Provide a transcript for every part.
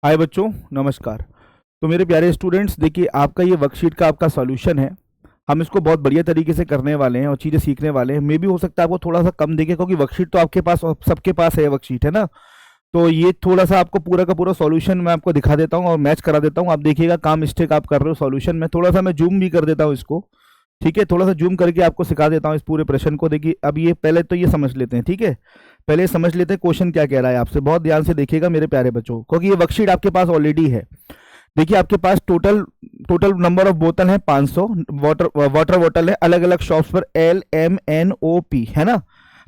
हाय बच्चों, नमस्कार। तो मेरे प्यारे स्टूडेंट्स, देखिए आपका ये वर्कशीट का आपका सॉल्यूशन है। हम इसको बहुत बढ़िया तरीके से करने वाले हैं और चीज़ें सीखने वाले हैं। मे भी हो सकता है आपको थोड़ा सा कम दिखे, क्योंकि वर्कशीट तो आपके पास सबके पास है, वर्कशीट है ना। तो ये थोड़ा सा आपको पूरा का पूरा सॉल्यूशन मैं आपको दिखा देता हूँ और मैच करा देता हूँ। आप देखिएगा काम मिस्टेक आप कर रहे हो सॉल्यूशन में। थोड़ा सा मैं जूम भी कर देता हूँ इसको, ठीक है। थोड़ा सा जूम करके आपको सिखा देता हूँ इस पूरे प्रश्न को। देखिए अब ये पहले तो ये समझ लेते हैं, ठीक है। पहले समझ लेते हैं क्वेश्चन क्या कह रहा है आपसे। बहुत ध्यान से देखिएगा मेरे प्यारे बच्चों, क्योंकि ये वर्कशीट आपके पास ऑलरेडी है। देखिए आपके पास टोटल टोटल नंबर ऑफ बोतल है 500 वाटर बोतल है अलग अलग शॉप्स पर, LMNOP है ना।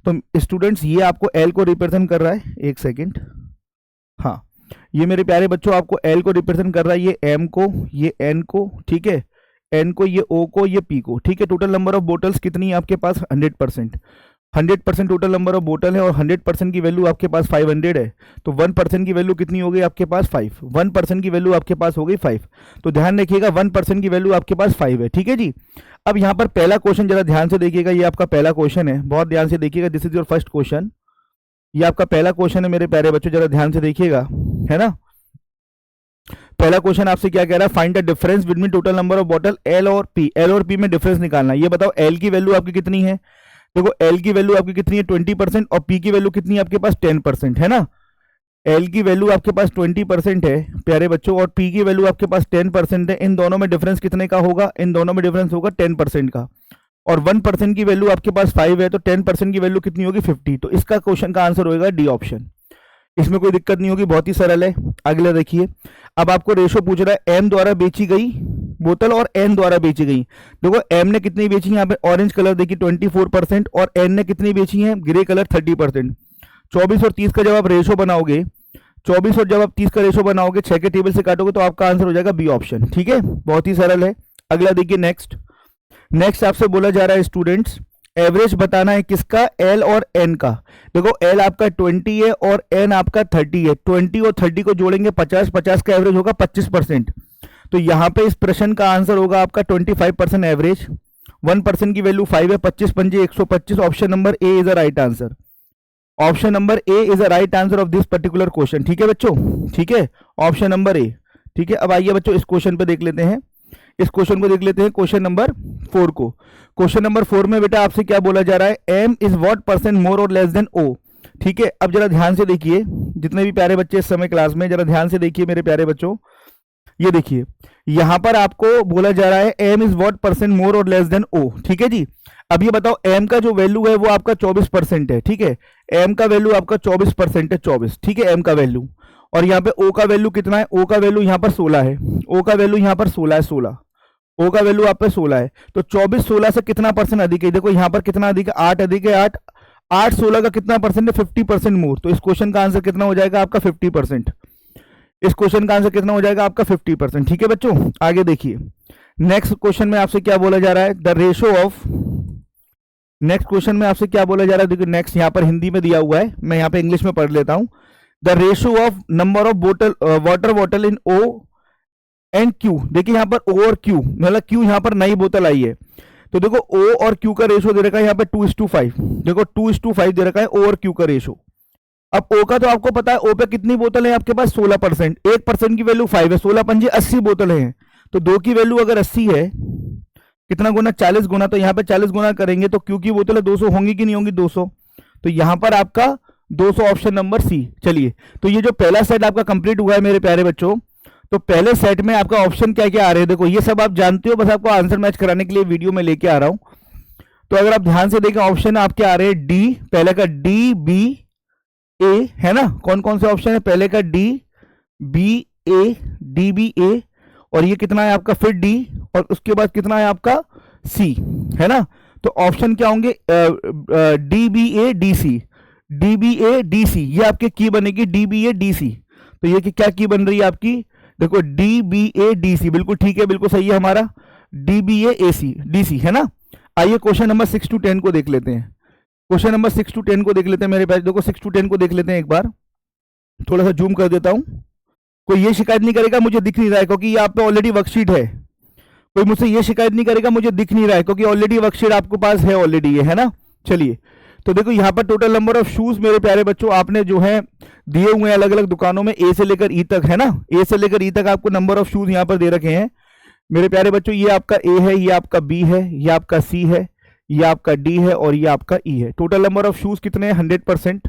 तो स्टूडेंट्स ये आपको L को रिप्रेजेंट कर रहा है, एक सेकेंड। हाँ, ये मेरे प्यारे बच्चों आपको L को रिप्रेजेंट कर रहा है, ये M को, ये N को, ठीक है, N को, ये O को, ये P को, ठीक है। टोटल नंबर ऑफ बोटल्स कितनी है आपके पास? 100%। 100% टोटल नंबर ऑफ बोतल है और 100% की वैल्यू आपके पास 500 है। तो 1% की वैल्यू कितनी हो गई आपके पास? 5। 1% की वैल्यू आपके पास हो गई 5। तो ध्यान रखिएगा 1% की वैल्यू आपके पास 5 है, ठीक है जी। अब यहाँ पर पहला क्वेश्चन जरा ध्यान से देखिएगा, ये आपका पहला क्वेश्चन है, बहुत ध्यान से देखिएगा। This is your first question. ये आपका पहला क्वेश्चन है मेरे प्यारे बच्चों, जरा ध्यान से देखिएगा, है ना। पहला क्वेश्चन आपसे क्या कह रहा है? Find the difference between total number of bottle L और P। L और P में डिफरेंस निकालना है। ये बताओ L की वैल्यू आपकी कितनी है? देखो L की वैल्यू आपकी कितनी है? 20%। और P की वैल्यू कितनी है आपके पास? 10%, है ना। L की वैल्यू आपके पास 20% है प्यारे बच्चों, और P की वैल्यू आपके पास 10% है। इन दोनों में डिफरेंस कितने का होगा? इन दोनों में डिफरेंस होगा 10% का। और 1% की वैल्यू आपके पास 5 है, तो 10% की वैल्यू कितनी होगी? 50। तो इसका क्वेश्चन का आंसर होगा डी ऑप्शन। इसमें कोई दिक्कत नहीं होगी, बहुत ही सरल है। अगला देखिए, अब आपको रेशो पूछ रहा है M द्वारा बेची गई बोतल और N द्वारा बेची गई। देखो M ने कितनी बेची है, यहाँ पे ऑरेंज कलर देखिए 24%, और N ने कितनी बेची है? Grey colour 30%। 24 और 30 का जब आप रेशो बनाओगे, 24 और जब आप 30 का रेशो बनाओगे, 6 के टेबल से काटोगे, तो आपका आंसर हो जाएगा बी ऑप्शन, ठीक है। बहुत ही सरल है। अगला देखिए, नेक्स्ट आपसे बोला जा रहा है स्टूडेंट्स, एवरेज बताना है किसका? L और N का। देखो L आपका 20 है और N आपका 30 है। 20 और 30 को जोड़ेंगे 50, 50 का एवरेज होगा 25%। तो यहां पे इस प्रश्न का आंसर होगा आपका 25% एवरेज। 1% की वैल्यू 5 है, 25 पंजे 125। Option number A is the right answer. Option number A is the right answer of this particular question, ठीक है बच्चों, ठीक है। ऑप्शन नंबर ए, ठीक है। अब आइए बच्चों इस क्वेश्चन पे देख लेते हैं, इस क्वेश्चन को देख लेते हैं, क्वेश्चन नंबर 4 को। क्वेश्चन नंबर 4 में बेटा आपसे क्या बोला जा रहा है? M is what percent more और लेस देन O, ठीक है। अब जरा ध्यान से देखिए, जितने भी प्यारे बच्चे इस समय क्लास में, जरा ध्यान से देखिए मेरे प्यारे बच्चों। ये देखिए यहां पर आपको बोला जा रहा है M is what percent more और लेस देन O, ठीक है जी। अब ये बताओ M का जो वैल्यू है वो आपका 24% है, ठीक है। M का वैल्यू आपका 24% है, 24, ठीक है, M का वैल्यू। और यहाँ पे O का वैल्यू कितना है? O का वैल्यू यहाँ पर 16 है। O का वैल्यू यहाँ पर 16 है, 16। O का वैल्यू आप पे 16 है, तो 24 16 से कितना परसेंट अधिक है? देखो यहाँ पर कितना अधिक है? 8 अधिक है। 8 8 16 का कितना परसेंट है? 50% मोर। तो इस क्वेश्चन का आंसर कितना हो जाएगा आपका? 50%। इस क्वेश्चन का आंसर कितना हो जाएगा आपका? 50%, ठीक है बच्चों। आगे देखिए, नेक्स्ट क्वेश्चन में आपसे क्या बोला जा रहा है? The ratio of, next question में आपसे क्या बोला जा रहा है? देखिए नेक्स्ट यहाँ पर हिंदी में दिया हुआ है, मैं यहाँ पे इंग्लिश में पढ़ लेता हूँ। The ratio of number of बोतल water bottle in O and Q। देखिए यहाँ पर O और Q, मतलब Q यहाँ पर नई बोतल आई है, तो देखो O और Q का रेशो दे रखा है यहाँ पे 2:5। देखो 2:5 दे रखा है O और Q का रेशो। अब O का तो आपको पता है, O पे कितनी बोतल है आपके पास? 16%। 1% की वैल्यू 5 है, 16 पंजे 80 बोतल हैं। तो 2 की वैल्यू अगर 80 है, कितना गुना? 40 गुना। तो यहाँ पे 40 गुना करेंगे तो Q की बोतल 200 होंगी कि नहीं होंगी? 200। तो यहाँ पर आपका 200 ऑप्शन नंबर सी। चलिए, तो ये जो पहला सेट आपका कंप्लीट हुआ है मेरे प्यारे बच्चों, तो पहले सेट में आपका ऑप्शन क्या क्या आ रहे हैं? देखो ये सब आप जानते हो, बस आपको आंसर मैच कराने के लिए वीडियो में लेके आ रहा हूं। तो अगर आप ध्यान से देखें, ऑप्शन आपके आ रहे हैं डी, पहले का डी बी ए, है ना। कौन कौन से ऑप्शन है? पहले का D B A, D B ए, और ये कितना है आपका? फिर डी, और उसके बाद कितना है आपका? सी, है ना। तो ऑप्शन क्या होंगे? D B A D C, D B A D C, ये आपकी की बनेगी D B A D C. तो ये क्या की बन रही है आपकी? देखो D B A D C, बिल्कुल ठीक है, बिल्कुल सही है हमारा, D B A C D C, है ना। आइए क्वेश्चन नंबर 6 to 10 को देख लेते हैं। क्वेश्चन नंबर 6 to 10 को देख लेते हैं मेरे पास। देखो 6 to 10 को देख लेते हैं एक बार, थोड़ा सा जूम कर देता हूं। कोई ये शिकायत नहीं करेगा मुझे दिख नहीं रहा है, क्योंकि ये आप पे ऑलरेडी वर्कशीट है। कोई मुझसे ये शिकायत नहीं करेगा मुझे दिख नहीं रहा है, क्योंकि ऑलरेडी वर्कशीट आपके पास है, ऑलरेडी है ना। चलिए, तो देखो यहाँ पर टोटल नंबर ऑफ शूज मेरे प्यारे बच्चों आपने जो है दिए हुए हैं अलग अलग दुकानों में, ए से लेकर ई तक, है ना, ए से लेकर ई तक आपको नंबर ऑफ शूज यहाँ पर दे रखे हैं मेरे प्यारे बच्चों। ये आपका ए है, ये आपका बी है, ये आपका सी है, ये आपका डी है और ये आपका ई है। टोटल नंबर ऑफ शूज कितने हैं 100%,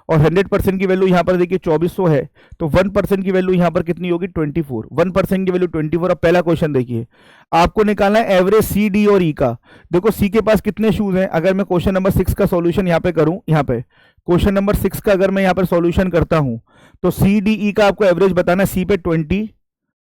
और 100% की वैल्यू यहाँ पर देखिए 2400 है, तो 1% की वैल्यू यहाँ पर कितनी होगी 24, 1% की वैल्यू 24। अब पहला क्वेश्चन देखिए, आपको निकालना है एवरेज सी डी और ई का। देखो सी के पास कितने शूज हैं, अगर मैं क्वेश्चन नंबर 6 का सॉल्यूशन यहाँ पे करूँ, यहाँ पे क्वेश्चन नंबर 6 का अगर मैं यहाँ पर सॉल्यूशन करता हूँ तो सी डी ई का आपको एवरेज बताना है, सी पे 20,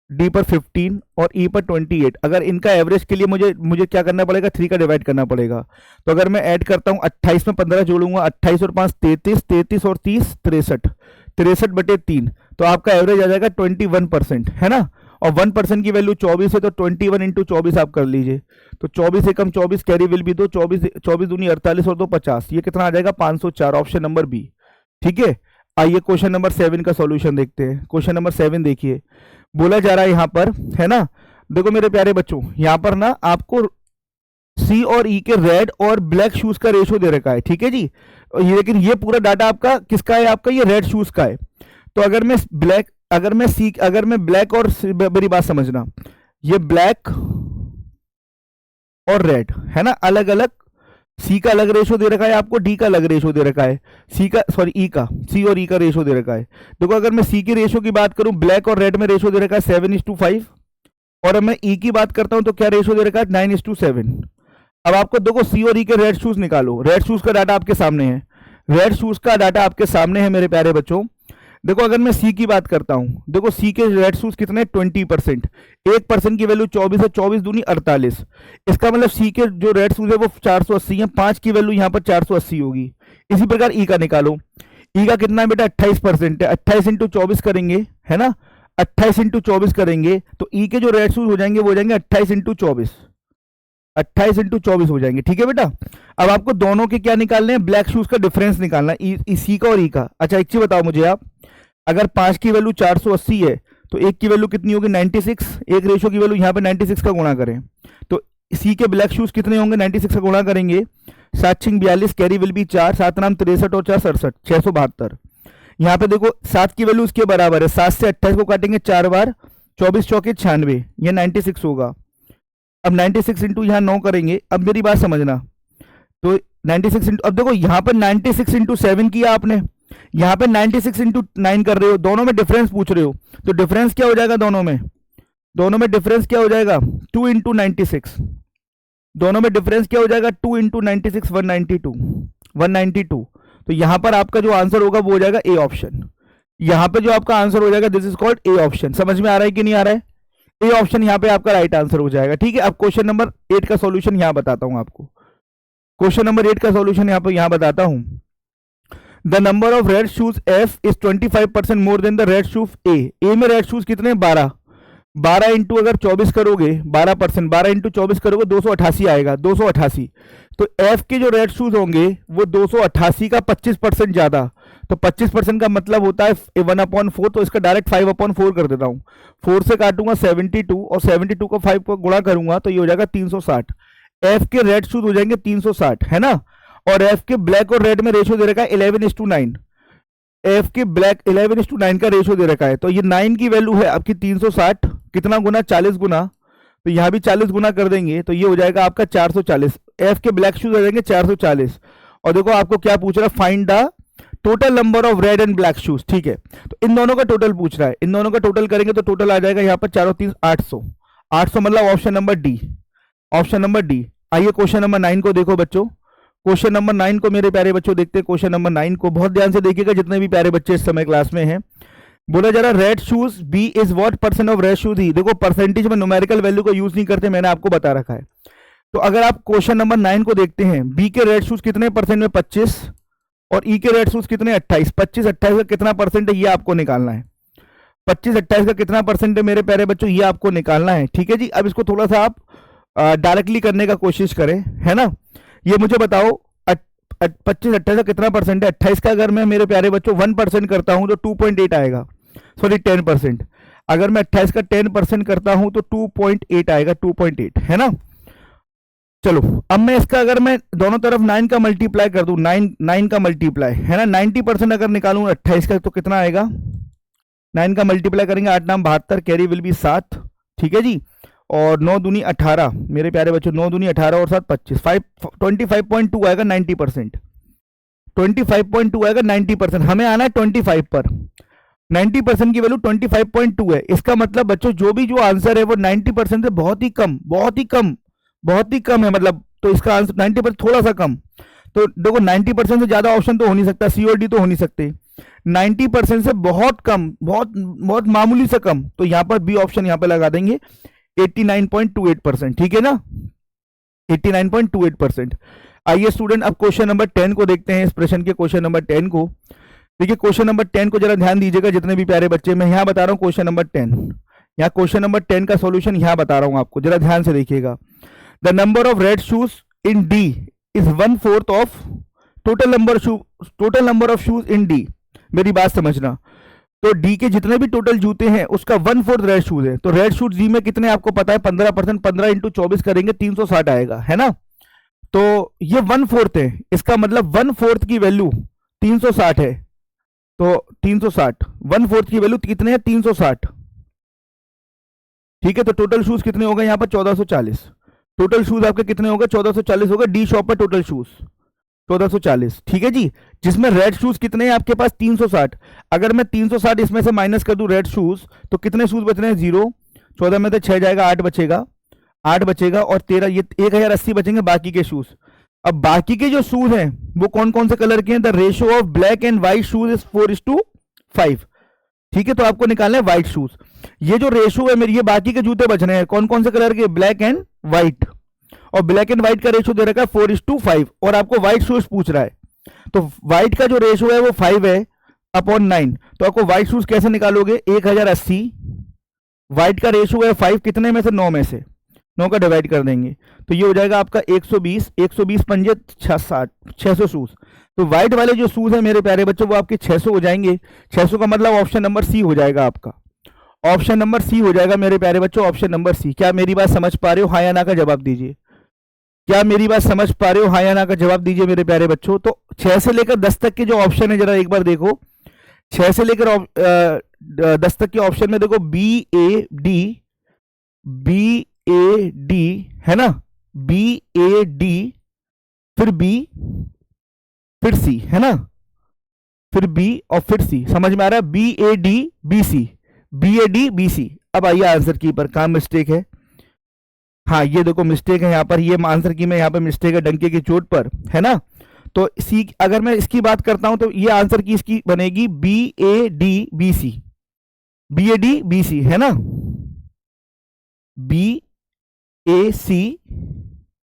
डी पर 15 और ई पर 28। अगर इनका एवरेज के लिए मुझे क्या करना पड़ेगा, 3 का डिवाइड करना पड़ेगा। तो अगर मैं ऐड करता हूं 28 में 15 जोड़ूंगा, 28 और 5 33, 33 और 30 63, 63/3, तो आपका एवरेज आ जाएगा 21%, है ना। और 1% की वैल्यू 24 है, तो 21 इंटू 24 आप कर लीजिए। तो 24 एकम 24 कैरी विल भी दो, 24 दूनी 48 और 2 50, ये कितना आ जाएगा 504, ऑप्शन नंबर बी। ठीक है, आइए क्वेश्चन नंबर 7 का सॉल्यूशन देखते हैं। क्वेश्चन नंबर 7 देखिए, बोला जा रहा है यहाँ पर, है ना, देखो मेरे प्यारे बच्चों यहाँ पर ना आपको सी और ई के रेड और ब्लैक शूज का रेशो दे रखा है, ठीक है जी। ये लेकिन ये पूरा डाटा आपका किसका है, आपका ये रेड शूज का है। तो अगर मैं ब्लैक और मेरी बात समझना, ये ब्लैक और रेड है ना, अलग अलग, सी का अलग रेशो दे रखा है आपको, डी का अलग रेशो दे रखा है, सी और ई का रेशो दे रखा है। देखो अगर मैं सी के रेशो की बात करूं, ब्लैक और रेड में रेशो दे रखा है 7:5, और अब मैं ई की बात करता हूं तो क्या रेशो दे रखा है 9:7। अब आपको देखो सी और ई के रेड शूज निकालो, रेड शूज का डाटा आपके सामने है, रेड शूज का डाटा आपके सामने है मेरे प्यारे बच्चों। देखो अगर मैं सी की बात करता हूं, देखो सी के रेड शूज कितने 20%, 1% की वैल्यू 24 है, 24 दूनी 48, इसका मतलब सी के जो रेड शूज है वो 480 है, 5 की वैल्यू यहां पर 480 होगी। इसी प्रकार ई का निकालो, ई का कितना है बेटा 28% है, 28 इंटू 24 करेंगे, है ना, 28 इंटू 24 करेंगे तो ई के जो रेड शूज हो जाएंगे वो हो जाएंगे 28 इंटू 24, 28 इंटू 24 हो जाएंगे। ठीक है बेटा, अब आपको दोनों के क्या निकालने हैं, ब्लैक शूज का डिफरेंस निकालना है, सी का और ई का। अच्छा एक चीज बताओ मुझे आप, अगर 5 की वैल्यू 480 है तो एक की वैल्यू कितनी होगी 96, एक रेशो की वैल्यू यहाँ पे 96 का गुणा करें तो सी के ब्लैक शूज कितने होंगे, 96 का गुणा करेंगे, 7×6 = 42, कैरी विल भी 4, 7 नाम 63 और 4 67, 672। यहाँ पे देखो 7 की वैल्यू इसके बराबर है, 7 से 28 को काटेंगे 4 बार, 24 चौके 96, ये 96 होगा। अब 96 इंटू यहाँ 9 करेंगे, अब मेरी बात समझना, तो 96 इंटू, अब देखो यहाँ पर 96 इंटू 7 किया आपने, यहाँ पे 96 इंटू 9 कर रहे हो, दोनों में डिफरेंस पूछ रहे हो, तो डिफरेंस क्या हो जाएगा, दोनों में डिफरेंस क्या हो जाएगा 2 इंटू 96, दोनों में डिफरेंस क्या हो जाएगा 2 इंटू 96, 192। तो यहां पर आपका जो आंसर होगा वो हो जाएगा ए ऑप्शन। यहां पे जो आपका आंसर हो जाएगा this is called A option. समझ में आ रहा है कि नहीं आ रहा है, ए ऑप्शन यहां पे आपका राइट आंसर हो जाएगा। ठीक है, अब क्वेश्चन नंबर 8 का सॉल्यूशन यहां बताता हूं आपको, क्वेश्चन नंबर 8 का सॉल्यूशन यहां बताता हूं। The number of red shoes F is 25% more than the red shoes A. A में रेड शूज कितने 12 इंटू अगर 24 करोगे 12%, 12 इंटू 24 करोगे 288 आएगा, 288। तो एफ के जो रेड शूज होंगे वो 288 का 25% ज्यादा, तो 25% का मतलब होता है 1/4, तो इसका डायरेक्ट 5/4 कर देता हूं, 4 से काटूंगा 72 और 72 को 5 को गुणा करूंगा तो ये हो जाएगा 360। एफ के रेड शूज हो जाएंगे 360, है ना। और एफ के ब्लैक और रेड में रेशियो दे रखा है 11:9, एफ के ब्लैक 11:9 का रेशियो दे रखा है, तो ये 9 की वैल्यू है आपकी 360, कितना गुना 40 गुना, तो यहां भी 40 गुना कर देंगे तो ये हो जाएगा आपका 440। एफ के ब्लैक शूज आ जाएंगे 440। और देखो आपको क्या पूछ रहा है, find the total number of red and black shoes. ठीक है, तो इन दोनों का टोटल पूछ रहा है, इन दोनों का टोटल करेंगे तो टोटल आ जाएगा यहाँ पर 4 और 3 800, 800 मतलब option number D, option number D. आइए क्वेश्चन नंबर 9 को देखो बच्चों, क्वेश्चन नंबर 9 को मेरे प्यारे बच्चों देखते हैं। क्वेश्चन नंबर 9 को बहुत ध्यान से देखिएगा जितने भी प्यारे बच्चे इस समय क्लास में हैं। बोला जा रहा red shoes B is what percent of red shoes ही। देखो परसेंटेज में न्यूमेरिकल वैल्यू को यूज नहीं करते, मैंने आपको बता रखा है। तो अगर आप क्वेश्चन नंबर 9 को देखते हैं, बी के रेड शूज कितने परसेंट में 25 और ई के रेड शूज कितने 28, 25-28 का कितना परसेंट है ये आपको निकालना है, 25-28 का कितना परसेंट है मेरे प्यारे बच्चों ये आपको निकालना है। ठीक है जी, अब इसको थोड़ा सा आप डायरेक्टली करने का कोशिश करें, है ना। ये मुझे बताओ 25-28 का कितना परसेंट है, 28 का अगर मैं मेरे प्यारे बच्चों 1% करता हूं तो 2.8 आएगा, सॉरी 10%। अगर मैं 28 का 10% करता हूं तो 2.8 आएगा, 2.8, है ना। चलो, अब मैं इसका अगर मैं दोनों तरफ 9 का मल्टीप्लाई कर दूं, 9 का मल्टीप्लाई है ना, 90% अगर निकालूं 28 का, तो कितना आएगा? 9 का मल्टीप्लाई करेंगे, 8 नाम 72, कैरी विल बी 7। ठीक है जी। और 9 दूनी 18 मेरे प्यारे बच्चों, 9 दूनी 18 और 7 25, 25.2 आएगा 90%। 25.2 आएगा 90%, हमें आना है 25 पर। 90% की वैल्यू 25.2 है। इसका मतलब बच्चों जो भी जो आंसर है वो 90% से बहुत ही कम, बहुत ही कम, बहुत ही कम है, मतलब तो इसका आंसर 90% थोड़ा सा कम। तो देखो 90% से ज्यादा ऑप्शन तो हो नहीं सकता, सी और डी तो हो नहीं सकते। 90% से बहुत कम, बहुत बहुत मामूली से कम, तो यहां पर बी ऑप्शन यहां पर लगा देंगे 89.28%। ठीक है ना, 89.28%। आइए स्टूडेंट, अब क्वेश्चन नंबर 10 को देखते हैं, इस प्रश्न के क्वेश्चन नंबर 10 को। देखिए क्वेश्चन नंबर 10 को जरा ध्यान दीजिएगा जितने भी प्यारे बच्चे, मैं यहां बता रहा हूं क्वेश्चन नंबर 10। यहाँ क्वेश्चन नंबर 10 का सॉल्यूशन यहां बता रहा हूं आपको, जरा ध्यान से देखिएगा। The number of red shoes in D is 1/4 of total number of shoes in D. मेरी बात समझना, तो डी के जितने भी टोटल जूते हैं उसका 1/4 रेड शूज है। तो रेड शूज डी में कितने आपको पता है, 15%, 15 इंटू 24 करेंगे 360 आएगा, है ना। तो ये 1/4 है, इसका मतलब 1/4 की वैल्यू 360 है। तो 360, 1/4 की वैल्यू कितने है, 360। ठीक है, तो टोटल शूज कितने हो गए यहाँ पर, 1440। टोटल शूज आपके कितने हो गए, 1440 हो गए डी शॉप पर टोटल शूज 1440। ठीक है जी। जिसमें रेड शूज कितने हैं आपके पास, 360। अगर मैं 360 इसमें से माइनस कर दूं रेड शूज, तो कितने शूज बच रहे हैं, 0। 14 में से 6 जाएगा, 8 बचेगा, 8 बचेगा, और 13, ये 1080 बचेंगे बाकी के शूज। अब बाकी के जो शूज हैं वो कौन कौन से कलर के हैं, the ratio of black and white shoes is 4:5। ठीक है, तो आपको निकालना है व्हाइट शूज। ये जो रेशियो है मेरी, ये बाकी के जूते बच रहे हैं कौन कौन से कलर के, ब्लैक एंड व्हाइट। और ब्लैक एंड व्हाइट का रेशियो दे रखा है 4:5, और आपको व्हाइट शूज पूछ रहा है। तो व्हाइट का जो रेशियो है वो 5 है अपॉन 9। तो आपको व्हाइट शूज कैसे निकालोगे, 1080, व्हाइट का रेशियो है 5, कितने में से, 9 में से, 9 का डिवाइड कर देंगे, तो ये हो जाएगा आपका 120, 120 पंजे 60, 600 शूज। तो व्हाइट वाले जो शूज है मेरे प्यारे बच्चों वो आपके 600 हो जाएंगे। 600 का मतलब ऑप्शन नंबर सी हो जाएगा आपका, ऑप्शन नंबर सी हो जाएगा मेरे प्यारे बच्चों, ऑप्शन नंबर सी। क्या मेरी बात समझ पा रहे हो, हाँ या ना का जवाब दीजिए। क्या मेरी बात समझ पा रहे हो, हाँ या ना का जवाब दीजिए मेरे प्यारे बच्चों। तो 6 से लेकर 10 तक के जो ऑप्शन है जरा एक बार देखो। 6 से लेकर 10 तक के ऑप्शन में देखो, B A D, B A D है ना, बी ए डी, फिर बी, फिर सी, है ना, फिर बी और फिर सी। समझ में आ रहा है, B A D B C, B A D B C. अब आइए आंसर की पर, कहां मिस्टेक है, हाँ ये देखो मिस्टेक है यहाँ पर, ये आंसर की में यहाँ पर मिस्टेक है डंके की चोट पर, है ना। तो सी, अगर मैं इसकी बात करता हूं तो ये आंसर की इसकी बनेगी B A D B C, B A D B C, है ना, B A C,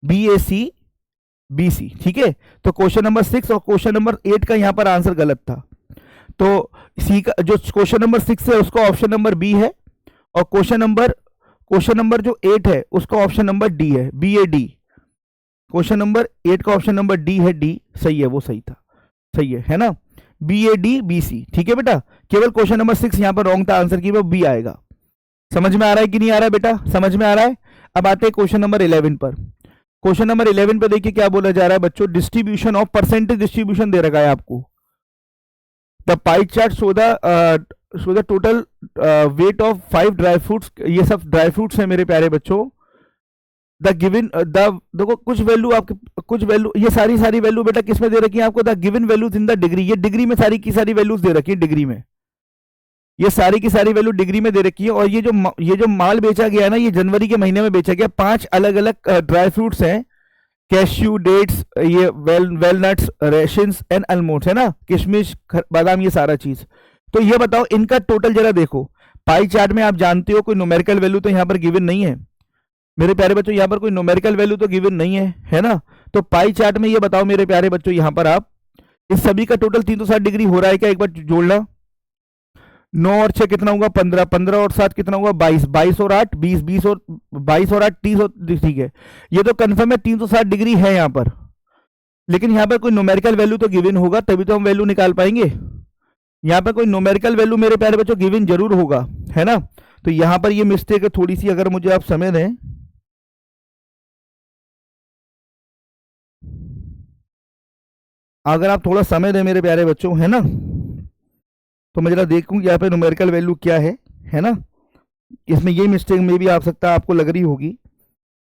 B A C B C. ठीक है, तो क्वेश्चन नंबर 6 और क्वेश्चन नंबर 8 का यहां पर आंसर गलत था। तो सी का जो क्वेश्चन नंबर 6 है उसका ऑप्शन नंबर बी है, और क्वेश्चन नंबर जो 8 है उसका ऑप्शन नंबर डी है, B A D. Question number 8 का ऑप्शन नंबर डी है, डी सही है, वो सही था, सही है ना, B A D B C. ठीक है बेटा, केवल क्वेश्चन नंबर 6 यहां पर रॉन्ग था, आंसर की वो बी आएगा। समझ में आ रहा है कि नहीं आ रहा है बेटा, समझ में आ रहा है। अब आते हैं क्वेश्चन नंबर 11 पर। क्वेश्चन नंबर 11 पे देखिए क्या बोला जा रहा है बच्चों, डिस्ट्रीब्यूशन ऑफ परसेंटेज डिस्ट्रीब्यूशन दे रखा है आपको। The pie chart show the total weight of 5 dry fruits, ये सब ड्राई फ्रूट्स हैं मेरे प्यारे बच्चों। द गिवन द देखो कुछ वैल्यू आपके, कुछ वैल्यू, ये सारी वैल्यू बेटा किस में दे रखी है आपको, the given values in the degree. ये डिग्री में सारी की सारी वैल्यूज दे रखी है, डिग्री में ये सारी की सारी वैल्यू डिग्री में दे रखी है। और ये जो माल बेचा गया है ना, ये जनवरी के महीने में बेचा गया। 5 अलग अलग ड्राई फ्रूट्स हैं, कैश्यू, डेट्स, ये वेलनट्स, रेशंस एंड अलमोंड्स, है ना, किशमिश, बादाम, ये सारा चीज। तो ये बताओ इनका टोटल जरा देखो। पाई चार्ट में आप जानते हो कोई न्यूमेरिकल वैल्यू तो यहाँ पर गिवन नहीं है मेरे प्यारे बच्चों, यहाँ पर कोई न्यूमेरिकल वैल्यू तो गिवन नहीं है ना। तो पाई चार्ट में ये बताओ मेरे प्यारे बच्चों, यहाँ पर आप इस सभी का टोटल 360 डिग्री हो रहा है क्या, एक बार जोड़ना। 9 और 6 कितना होगा, 15, 15 और 7 कितना होगा, 22, 22 और 8 20, 20 और 22 और 8 30। ठीक है, ये तो कंफर्म है 360 डिग्री है यहाँ पर, लेकिन यहाँ पर कोई न्यूमेरिकल वैल्यू तो गिवन होगा, तभी तो हम वैल्यू निकाल पाएंगे। यहाँ पर कोई न्यूमेरिकल वैल्यू मेरे प्यारे बच्चों गिवन जरूर होगा, है ना। तो यहाँ पर ये मिस्टेक है थोड़ी सी, अगर मुझे आप समय दें। अगर आप थोड़ा समय दें मेरे प्यारे बच्चों, है ना, तो मैं जरा देखूँ कि यहाँ पे न्यूमेरिकल वैल्यू क्या है ना। इसमें ये मिस्टेक में भी आ सकता है, आपको लग रही होगी।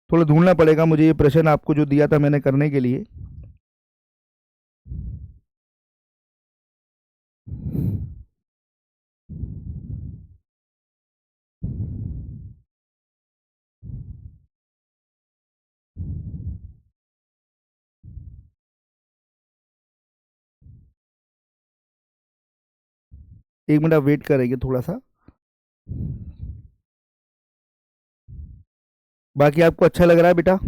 थोड़ा ढूंढना पड़ेगा मुझे ये प्रश्न आपको जो दिया था मैंने करने के लिए। एक मिनट आप वेट करेंगे थोड़ा सा। बाकी आपको अच्छा लग रहा है बेटा?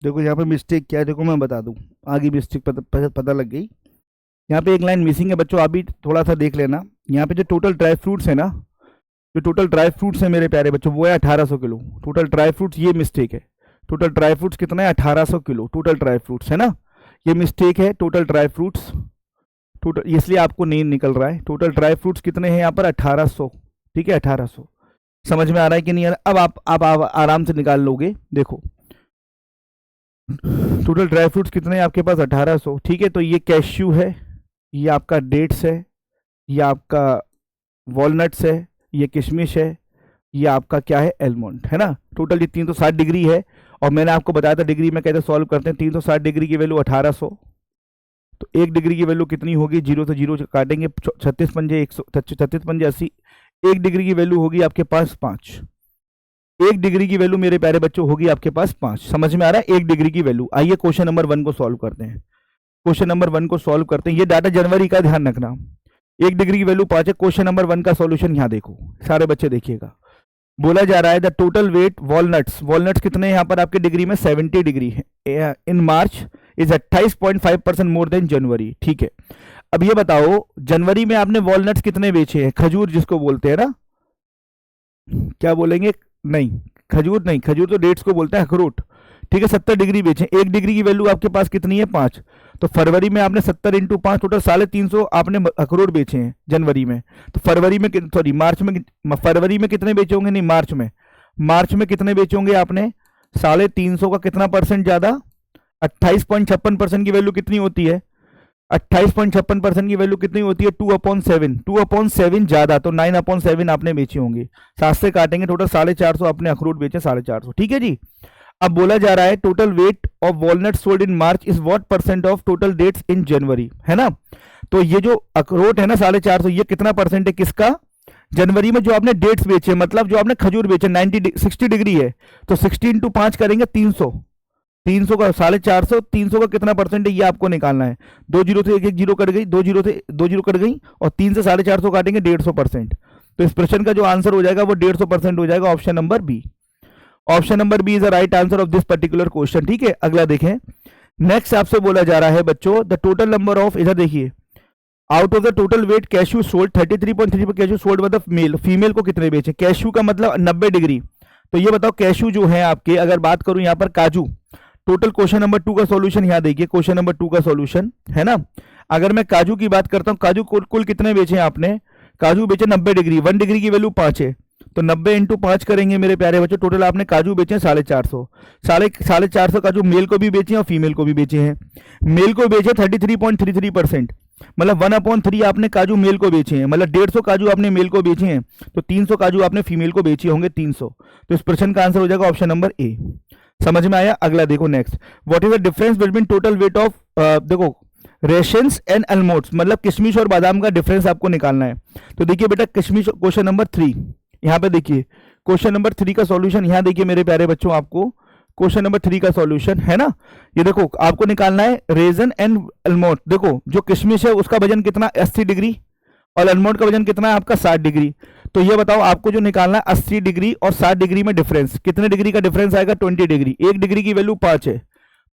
देखो यहाँ पे मिस्टेक क्या है, देखो मैं बता दूँ। आगे मिस्टेक पता लग गई। यहाँ पे एक लाइन मिसिंग है बच्चों, आप भी थोड़ा सा देख लेना। यहाँ पे जो टोटल ड्राई फ्रूट्स है ना, जो टोटल ड्राई फ्रूट्स है मेरे प्यारे बच्चों, वो है 1800 किलो टोटल ड्राई फ्रूट्स। ये मिस्टेक है। टोटल ड्राई फ्रूट्स कितना है? 1800 किलो टोटल ड्राई फ्रूट्स, है ना। ये मिस्टेक है। टोटल ड्राई फ्रूट्स, टोटल, इसलिए आपको नहीं निकल रहा है। टोटल ड्राई फ्रूट्स कितने हैं यहाँ पर? 1800। ठीक है, 1800। समझ में आ रहा है कि नहीं आ रहा? अब आप आराम से निकाल लोगे। देखो टोटल ड्राई फ्रूट्स कितने हैं आपके पास? 1800। ठीक है, तो ये कैश्यू है, ये आपका डेट्स है, ये आपका वॉलनट्स है, ये किशमिश है, ये आपका क्या है? एलमंड, है ना। टोटल ये 360 डिग्री है। और मैंने आपको बताया था डिग्री में कैसे सॉल्व करते हैं। 360 डिग्री की वैल्यू 1800, तो 1 डिग्री की वैल्यू कितनी होगी? जीरो से जीरो काटेंगे, 36 पंजे 100, 36 पंजे 80। 1 डिग्री की वैल्यू होगी आपके पास 5। 1 डिग्री की वैल्यू मेरे प्यारे बच्चों होगी आपके पास 5। समझ में आ रहा है? 1 डिग्री की वैल्यू। आइए क्वेश्चन नंबर 1 को सॉल्व करते हैं। क्वेश्चन नंबर 1 को सॉल्व करते हैं। ये डाटा जनवरी का, ध्यान रखना। 1 डिग्री की वैल्यू 5 है। क्वेश्चन नंबर 1 का सॉल्यूशन यहाँ देखो, सारे बच्चे देखिएगा। बोला जा रहा है the total wait walnuts, walnuts कितने हैं यहाँ पर आपके डिग्री में? 70 डिग्री है इन मार्च इज 28.5% मोर देन जनवरी। ठीक है, अब ये बताओ जनवरी में आपने वॉलनट्स कितने बेचे हैं? खजूर जिसको बोलते हैं ना, क्या बोलेंगे? नहीं, खजूर नहीं, खजूर तो डेट्स को बोलते हैं, अखरोट। ठीक है, 70 डिग्री बेचे। 1 डिग्री की वैल्यू आपके पास कितनी है? 5। तो फरवरी में आपने 70 इंटू 5, टोटल 350 आपने अखरोट बेचे हैं जनवरी में। तो फरवरी में, सॉरी मार्च में, फरवरी में कितने बेचे होंगे? नहीं, मार्च में। मार्च में कितने बेचे होंगे आपने? 350 का कितना परसेंट ज्यादा? 28.56% की वैल्यू कितनी होती है? 28.56% की वैल्यू कितनी होती है? 2/7। 2/7 ज्यादा, तो 9/7 आपने बेचे होंगे। 7 से काटेंगे, टोटल 450 आपने अखरोट बेचे, 450। ठीक है जी। अब बोला जा रहा है total weight of walnut sold in March is what percent of total dates in January, है ना। तो ये जो अखरोट है ना 450, ये कितना परसेंट है किसका? जनवरी में जो आपने डेट्स बेचे, मतलब जो आपने खजूर बेचे 60 डिग्री है, तो 60 इंटू 5 करेंगे 300। 300 का 450, 300 का कितना परसेंट है ये आपको निकालना है। 2 जीरो से एक जीरो कट गई, 2 जीरो से 2 जीरो कट गई, और 3 से 450 काटेंगे 150%। तो इस प्रश्न का जो आंसर हो जाएगा वो 150% हो जाएगा। Option number B. Option number B is the right answer of this particular question. ठीक है, अगला देखें। नेक्स्ट आपसे बोला जा रहा है बच्चों द टोटल नंबर ऑफ, इधर देखिए, out of the total weight cashew sold 33.3 cashew sold by the male, female को कितने बेचे? कैश्यू का मतलब 90 डिग्री। तो ये बताओ कैश्यू जो है आपके, अगर बात करूं यहाँ पर काजू, टोटल क्वेश्चन नंबर 2 का सॉल्यूशन यहाँ देखिए, क्वेश्चन नंबर 2 का सॉल्यूशन, है ना। अगर मैं काजू की बात करता हूँ, काजू कुल कितने बेचे हैं आपने? काजू बेचे 90 डिग्री, 1 डिग्री की वैल्यू 5 है, तो 90 इंटू 5 करेंगे मेरे प्यारे बच्चों, टोटल आपने काजू बेचे हैं 450। 450 काजू मेल को भी बेचे हैं और फीमेल को भी बेचे हैं। मेल को बेचे 33.33%, मतलब 1/3 आपने काजू मेल को बेचे हैं, मतलब 150 काजू आपने मेल को बेचे हैं, तो 300 काजू आपने फीमेल को बेचे होंगे, 300। तो इस प्रश्न का आंसर हो जाएगा ऑप्शन नंबर ए। समझ में आया? अगला देखो next, what is the difference between total weight of, देखो रेशंस एंड अलमोड्स, मतलब किशमिश और बादाम का डिफरेंस आपको निकालना है। तो देखिए बेटा किशमिश, क्वेश्चन नंबर 3 यहाँ पे देखिए, क्वेश्चन नंबर 3 का सॉल्यूशन यहाँ देखिए मेरे प्यारे बच्चों, आपको क्वेश्चन नंबर 3 का सॉल्यूशन है ना, ये देखो आपको निकालना है रेजन एंड अलमोंड। देखो जो किशमिश है उसका वजन कितना, 80 डिग्री, और अलमोंड का वजन कितना है आपका 60 डिग्री। तो ये बताओ आपको जो निकालना है 80 डिग्री और 60 डिग्री में डिफरेंस, कितने डिग्री का डिफरेंस आएगा? 20 डिग्री। 1 डिग्री की वैल्यू 5 है,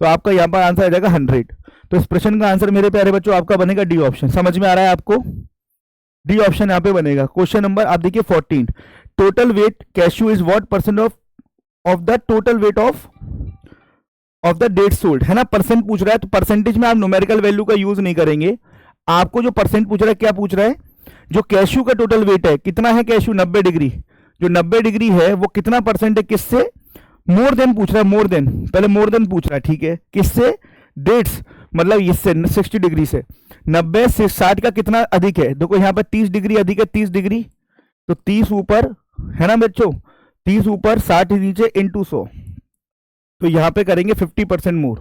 तो आपका यहाँ पर आंसर आ जाएगा 100। तो इस प्रश्न का आंसर मेरे प्यारे बच्चों आपका बनेगा डी ऑप्शन। समझ में आ रहा है आपको? डी ऑप्शन यहाँ पे बनेगा। क्वेश्चन नंबर आप देखिए 14, total weight cashew is what percent of the total weight of the date sold, है ना, परसेंट पूछ रहा है, तो परसेंटेज में आप न्यूमेरिकल वैल्यू का यूज नहीं करेंगे। आपको जो परसेंट पूछ रहा है, क्या पूछ रहा है, जो कैश्यू का टोटल वेट है कितना है, कैश्यू 90 डिग्री, जो 90 डिग्री है वो कितना परसेंट है, किससे, मोर देन पूछ रहा है, मोर देन, पहले मोर देन पूछ रहा है, ठीक है, किससे, डेट्स, मतलब इससे 60 डिग्री से। 90 से 60 का कितना अधिक है, देखो यहाँ पर 30 डिग्री अधिक है, 30 डिग्री, तो 30 ऊपर, है ना बच्चों, 30 ऊपर 60 नीचे इंटू 100, तो यहाँ पे करेंगे 50% मोर,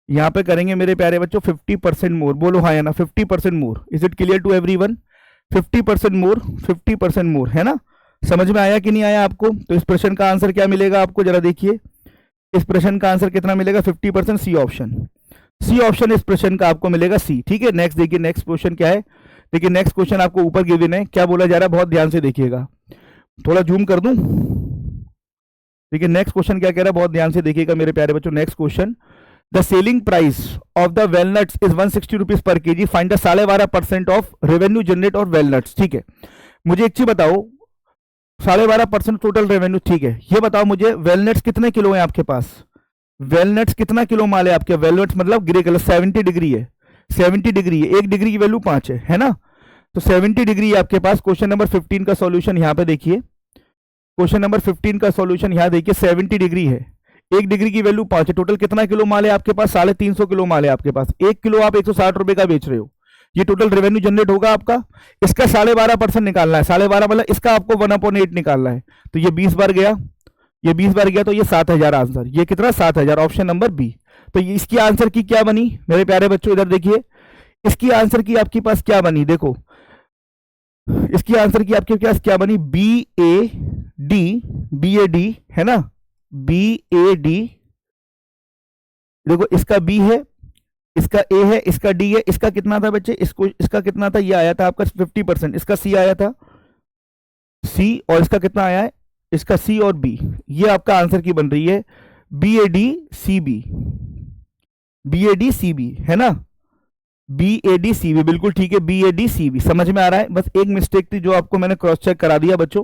यहाँ पे करेंगे मेरे प्यारे बच्चों 50% मोर। बोलो हाँ या ना, 50% more. Is it clear to everyone? 50% more, 50% more, है ना? समझ में आया कि नहीं आया आपको? तो इस प्रश्न का आंसर क्या मिलेगा आपको, जरा देखिए, इस प्रश्न का आंसर कितना मिलेगा, 50%, सी ऑप्शन। सी ऑप्शन इस प्रश्न का आपको मिलेगा, सी। ठीक है, नेक्स्ट देखिए, नेक्स्ट क्वेश्चन क्या है। देखिए नेक्स्ट क्वेश्चन आपको ऊपर गिवन है, क्या बोला जा रहा है, बहुत ध्यान से देखिएगा, थोड़ा जूम कर दूं। देखिए नेक्स्ट क्वेश्चन क्या कह रहा है, बहुत ध्यान से देखिएगा मेरे प्यारे बच्चों। Next question, the selling price of the walnuts is 160 rupees per KG, find the 12.5% of revenue generate और वेलनट्स। ठीक है, मुझे एक चीज बताओ, 12.5% टोटल रेवेन्यू, ठीक है, ये बताओ मुझे वेलनट्स कितने किलो है आपके पास, वेलनट्स कितना किलो माल है आपके, वेलनट्स मतलब ग्रे कलर, 70 डिग्री है, 70 डिग्री है, 1 डिग्री की वैल्यू 5 है ना, तो 70 डिग्री है आपके पास। क्वेश्चन नंबर 15 का सॉल्यूशन यहाँ पे देखिए, क्वेश्चन नंबर 15 का सॉल्यूशन यहाँ देखिए, 70 डिग्री है, 1 डिग्री की वैल्यू 5 है, टोटल कितना किलो माल है आपके पास, 350 किलो माल है आपके पास, 1 किलो आप 160 रुपए का बेच रहे हो, ये टोटल रेवेन्यू जनरेट होगा आपका। इसका 12.5% निकालना है, 12.5 मतलब इसका आपको 1/8 निकालना है, तो ये 20 बार गया, ये 20 बार गया, तो ये 7,000 आंसर, ये कितना 7,000, ऑप्शन नंबर बी। तो इसकी आंसर की क्या बनी मेरे प्यारे बच्चों, इधर देखिए, इसकी आंसर की आपके पास क्या बनी, देखो इसकी आंसर की आपके पास क्या बनी, बी ए डी है ना, BAD, देखो इसका बी है, इसका ए है, इसका डी है, इसका कितना था बच्चे, इसका कितना था, ये आया था आपका 50%, इसका सी आया था, सी, और इसका कितना आया है, इसका सी और बी, ये आपका आंसर की बन रही है BAD CB, है ना, BAD CB, बिल्कुल ठीक है, BAD CB। समझ में आ रहा है? बस एक मिस्टेक थी जो आपको मैंने क्रॉस चेक करा दिया बच्चों,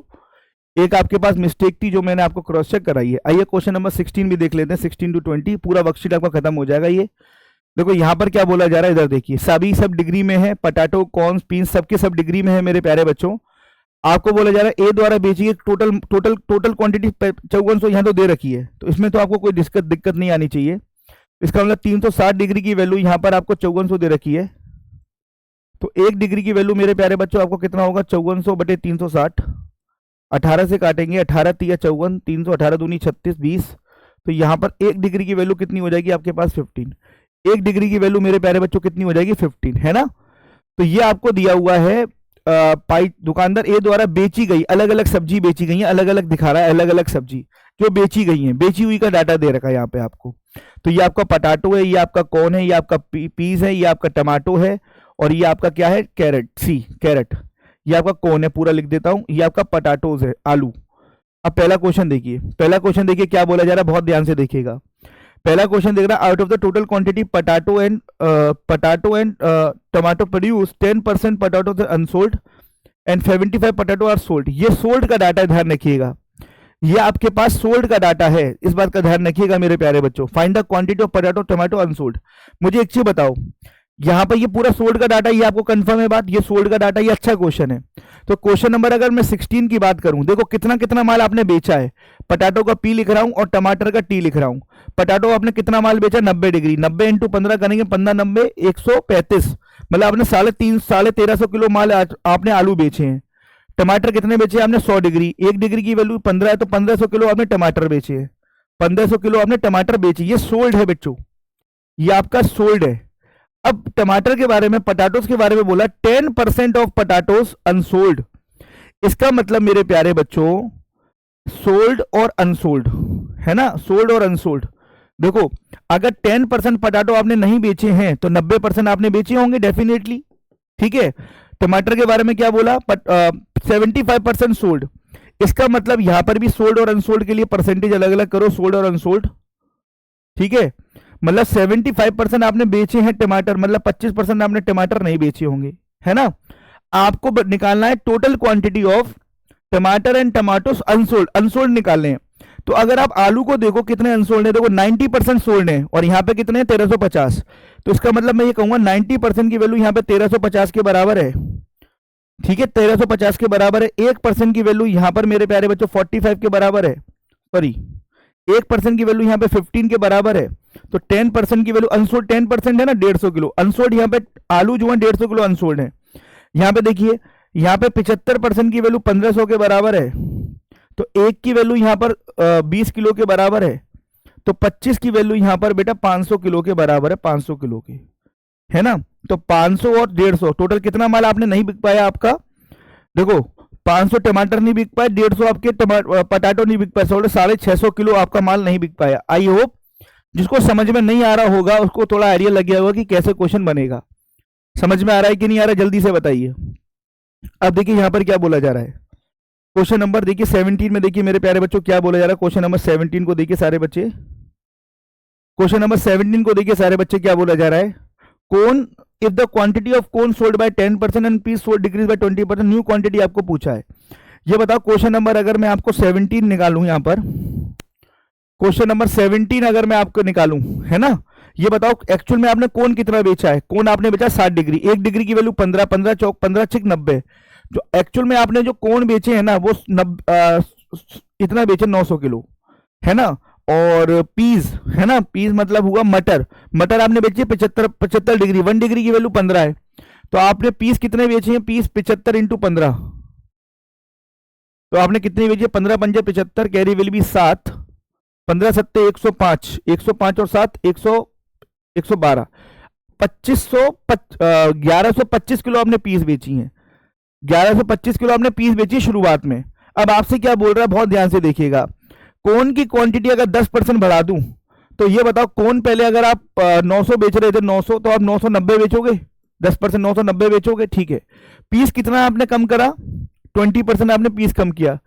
एक आपके पास मिस्टेक थी जो मैंने आपको क्रॉस चेक कराई है। आइए क्वेश्चन नंबर 16 भी देख लेते हैं, 16 to 20, पूरा वर्कशीट आपका खत्म हो जाएगा। ये देखो यहाँ पर क्या बोला जा रहा है, इधर देखिए, सभी सब डिग्री में है, पटाटो कॉर्न बीन्स सबके सब डिग्री में है मेरे प्यारे बच्चों। आपको बोला जा रहा है ए द्वारा बेचिए, टोटल क्वांटिटी 5400 यहाँ तो दे रखी है, तो इसमें तो आपको कोई दिक्कत नहीं आनी चाहिए। इसका मतलब 360 डिग्री की वैल्यू यहाँ पर आपको 5400 दे रखी है, तो 1 डिग्री की वैल्यू मेरे प्यारे बच्चों आपको कितना होगा, 5400 बटे 360, 18 से काटेंगे, 18 तिया 54, 318 दूनी 36, 20, तो यहाँ पर 1 डिग्री की वैल्यू कितनी हो जाएगी आपके पास, 15। 1 डिग्री की वैल्यू मेरे प्यारे बच्चों कितनी हो जाएगी, 15, है ना। तो ये आपको दिया हुआ है, दुकानदार ए द्वारा बेची गई अलग अलग सब्जी बेची गई है, अलग अलग दिखा रहा है, अलग अलग सब्जी जो बेची गई है, बेची हुई का डाटा दे रखा है यहाँ पे आपको। तो ये आपका पटाटो है, ये आपका कॉर्न है, ये आपका पीस है, ये आपका टमाटो है, और ये आपका क्या है, कैरेट, कैरेट, ये आपका कॉर्न है, पूरा लिख देता हूं, ये आपका पटाटोज है, आलू। अब पहला क्वेश्चन देखिए, क्या बोला जा रहा है, बहुत ध्यान से देखिएगा। पहला क्वेश्चन देख रहा है, out of the total quantity potato and tomato produce 10% potato unsold and 75 potato are sold. ये सोल्ड का डाटा ध्यान रखिएगा, ये आपके पास सोल्ड का डाटा है, इस बात का ध्यान रखिएगा मेरे प्यारे बच्चों। Find the quantity of potato tomato unsold. मुझे एक चीज बताओ, यहाँ पर ये पूरा सोल्ड का डाटा, ये आपको कंफर्म है बात, ये सोल्ड का डाटा, ये अच्छा क्वेश्चन है। तो क्वेश्चन नंबर अगर मैं 16 की बात करूं, देखो कितना कितना माल आपने बेचा है। पटाटो का पी लिख रहा हूं और टमाटर का टी लिख रहा हूं। पटाटो आपने कितना माल बेचा, 90 डिग्री, 90 इंटू 15 करेंगे, 15 90 135, मतलब आपने 1350 किलो माल आपने आलू बेचे हैं। टमाटर कितने बेचे आपने, 100 डिग्री, 1 डिग्री की वैल्यू 15 है, तो 1500 किलो आपने टमाटर बेचे हैं। 1500 किलो आपने टमाटर बेचे, ये सोल्ड है बच्चों, ये आपका सोल्ड है। अब टमाटर के बारे में, पटाटोस के बारे में बोला 10% ऑफ पटाटोस अनसोल्ड, इसका मतलब मेरे प्यारे बच्चों सोल्ड और अनसोल्ड है ना, सोल्ड और अनसोल्ड। देखो अगर 10% पटाटो आपने नहीं बेचे हैं तो 90% आपने बेचे होंगे डेफिनेटली, ठीक है। टमाटर के बारे में क्या बोला, 75% सोल्ड, इसका मतलब यहां पर भी सोल्ड और अनसोल्ड के लिए परसेंटेज अलग अलग करो, सोल्ड और अनसोल्ड, ठीक है। मतलब 75% आपने बेचे हैं टमाटर, मतलब 25% आपने टमाटर नहीं बेचे होंगे, है ना। आपको निकालना है टोटल क्वांटिटी ऑफ टमाटर एंड टमाटोस अनसोल्ड, अनसोल्ड निकालने हैं। तो अगर आप आलू को देखो कितने अनसोल्ड है, देखो 90% सोल्ड है और यहाँ पे कितने हैं 1350, तो इसका मतलब मैं ये कहूंगा 90% की वैल्यू यहाँ पे 1350 के बराबर है, ठीक है। 1350 के बराबर है। 1% की वैल्यू यहाँ पर मेरे प्यारे बच्चों 45 के बराबर है, सॉरी 1% की वैल्यू यहाँ पे 15 के बराबर है। तो 10% की वैल्यू अनसोल्ड, 10% है ना 150 किलो अनसोल्ड, यहाँ पे आलू जो है 150 किलो अनसोल्ड है। यहाँ पे देखिए, यहाँ पे 75% की वैल्यू 1500 के बराबर है, तो एक की वैल्यू यहाँ पर 20 किलो के बराबर है, तो 25 की वैल्यू यहाँ पर बेटा 500 किलो के बराबर है, 500 किलो के, है ना। तो 500 और 150 टोटल कितना माल आपने नहीं बिक पाया आपका, देखो 500 टमाटर नहीं बिक पाए, 150 आपके पटाटो नहीं बिक पाए, 650 किलो आपका माल नहीं बिक पाया। आई होप जिसको समझ में नहीं आ रहा होगा उसको थोड़ा आइडिया लग गया होगा कि कैसे क्वेश्चन बनेगा। समझ में आ रहा है कि नहीं आ रहा है, जल्दी से बताइए। अब देखिए यहां पर क्या बोला जा रहा है, क्वेश्चन नंबर देखिए 17 में, देखिए मेरे प्यारे बच्चों क्या बोला जा रहा है। क्वेश्चन नंबर 17 को देखिए सारे बच्चे, क्वेश्चन नंबर 17 को देखिए सारे बच्चे, क्या बोला जा रहा है, कौन if the quantity of corn sold by 10% and peas sold decrease by 20%, new quantity आपको पूछा है। ये बताओ क्वेश्चन नंबर अगर मैं आपको 17 निकालूं, यहां पर क्वेश्चन नंबर 17 अगर मैं आपको निकालूं, है ना, ये बताओ एक्चुअल में आपने कौन कितना बेचा है। कौन आपने बेचा 60 डिग्री, 1 डिग्री की वैल्यू 15, 15 चौक 15 छिक 90, जो एक्चुअल में आपने जो कौन बेचे हैं ना वो इतना बेचे 900 किलो, है ना। और पीस, है ना, पीस मतलब हुआ मटर, मटर आपने बेचे 75 डिग्री, 1 डिग्री की वैल्यू 15 है, तो आपने पीस कितने बेचे हैं, पीस 75 इंटू 15, तो आपने कितने बेचे 15 पंजे 75, कैरी विल बी 7, 15 सत्ते 105, 105 और 7 112, 1125 किलो आपने पीस बेची हैं, 1125 किलो आपने पीस बेची शुरुआत में। अब आपसे क्या बोल रहा है, बहुत ध्यान से देखिएगा, कोन की क्वांटिटी अगर 10% बढ़ा दूं, तो ये बताओ कौन पहले अगर आप 900 बेच रहे थे 900, तो आप 990 बेचोगे, 10% 990 बेचोगे, ठीक है। पीस कितना आपने कम करा, 20% आपने पीस कम किया,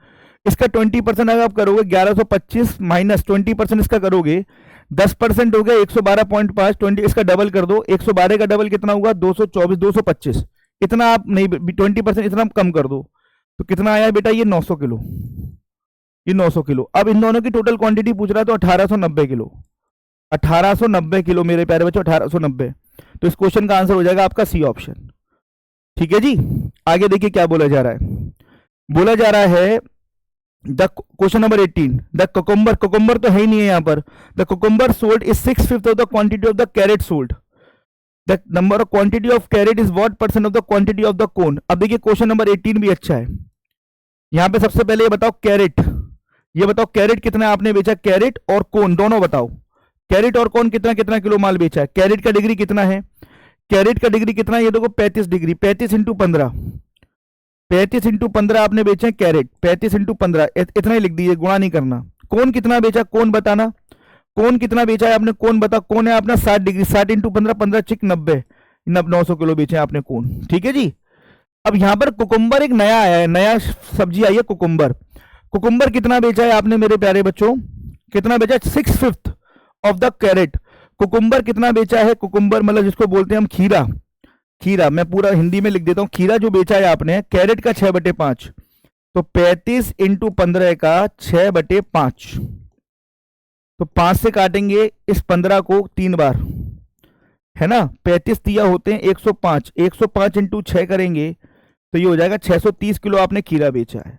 इसका 20% अगर आप करोगे 1125 माइनस 20% इसका करोगे 10% हो गया 112.5, 20 इसका डबल कर दो, 112 का डबल कितना होगा 224, 225, इतना आप नहीं 20% इतना कम कर दो, तो कितना आया बेटा ये 900 किलो, ये 900 किलो। अब इन दोनों की टोटल क्वांटिटी पूछ रहा है तो 1890 किलो, 1890 किलो मेरे प्यारे बच्चों, 1890, तो इस क्वेश्चन का आंसर हो जाएगा आपका सी ऑप्शन, ठीक है जी। आगे देखिए क्या बोला जा रहा है, बोला जा रहा है the question number 18, the cucumber, cucumber तो है ही नहीं है यहां पर, the cucumber sold is 6/5 of the quantity of the carrot sold, the number of quantity of carrot is what percent of the quantity of the corn. अब देखिए question number 18 भी अच्छा है। यहां पे सबसे पहले ये बताओ कैरेट, ये बताओ कैरेट कितना आपने बेचा, कैरेट और कोन दोनों बताओ, कैरेट और कोन कितना कितना किलो माल बेचा है। कैरेट का डिग्री कितना है, कैरेट का डिग्री कितना है, ये देखो 35 डिग्री, 35 इंटू 15, 35 इंटू 15 आपने बेचे कैरेट, 35 इंटू 15 इतना ही लिख दीजिए, गुणा नहीं करना। कौन कितना बेचा, कौन बताना, कौन कितना बेचा है आपने, कौन बता, कौन है अपना 60 डिग्री, 60 इंटू 15, 15 छिक 90, 900 किलो बेचे आपने कौन, ठीक है जी। अब यहां पर कुकुम्बर एक नया आया है, नया सब्जी आई है कुकुम्बर, कुकुम्बर कितना बेचा है आपने मेरे प्यारे बच्चों, कितना बेचा, 6/5 ऑफ द कैरेट। कुकुम्बर कितना बेचा है, कुकुम्बर मतलब जिसको बोलते हैं हम खीरा, खीरा मैं पूरा हिंदी में लिख देता हूं, खीरा जो बेचा है आपने कैरेट का 6/5, तो 35 इंटू 15 का 6/5, तो 5 से काटेंगे इस 15 को 3 बार, है ना, 35 दिया होते हैं 105, 105 इंटू 6 करेंगे तो ये हो जाएगा 630 किलो आपने खीरा बेचा है,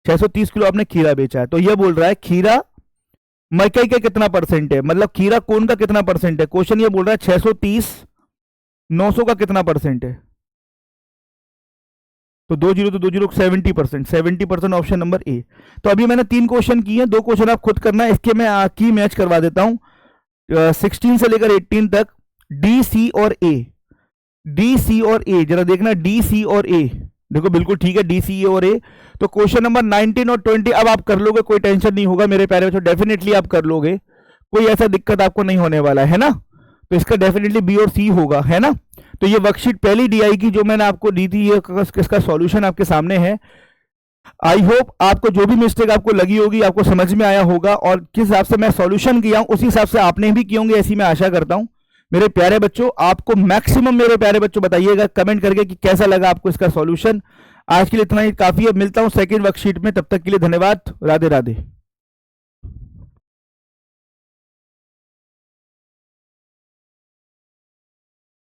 630 किलो आपने खीरा बेचा है। तो ये बोल रहा है खीरा मकई का कितना परसेंट है, मतलब खीरा कौन का कितना परसेंट है। क्वेश्चन ये बोल रहा है 630 900 का कितना परसेंट है, तो 20 तो 20 70%, 70% ऑप्शन नंबर ए। तो अभी मैंने 3 क्वेश्चन किए हैं, 2 क्वेश्चन आप खुद करना है, इसके मैं की मैच करवा देता हूं 16 से लेकर 18 तक, डी सी और ए, डी सी और ए जरा देखना, डी सी और ए देखो बिल्कुल ठीक है, डी सी और ए। तो क्वेश्चन नंबर 19 और 20 अब आप कर लोगे, कोई टेंशन नहीं होगा मेरे प्यारे बच्चों, डेफिनेटली आप कर लोगे, कोई ऐसा दिक्कत आपको नहीं होने वाला है ना। तो इसका डेफिनेटली बी और सी होगा, है ना। तो ये वर्कशीट पहली डीआई की जो मैंने आपको दी थी, ये इसका सॉल्यूशन आपके सामने है। आई होप आपको जो भी मिस्टेक आपको लगी होगी आपको समझ में आया होगा, और किस हिसाब से मैं सॉल्यूशन किया हूं उसी हिसाब से आपने भी किए होंगे, ऐसी मैं आशा करता हूं। मेरे प्यारे बच्चों आपको मैक्सिमम मेरे प्यारे बच्चों बताइएगा कमेंट करके कि कैसा लगा आपको इसका सॉल्यूशन। आज के लिए इतना ही काफी है, मिलता हूं सेकंड वर्कशीट में, तब तक के लिए धन्यवाद, राधे राधे।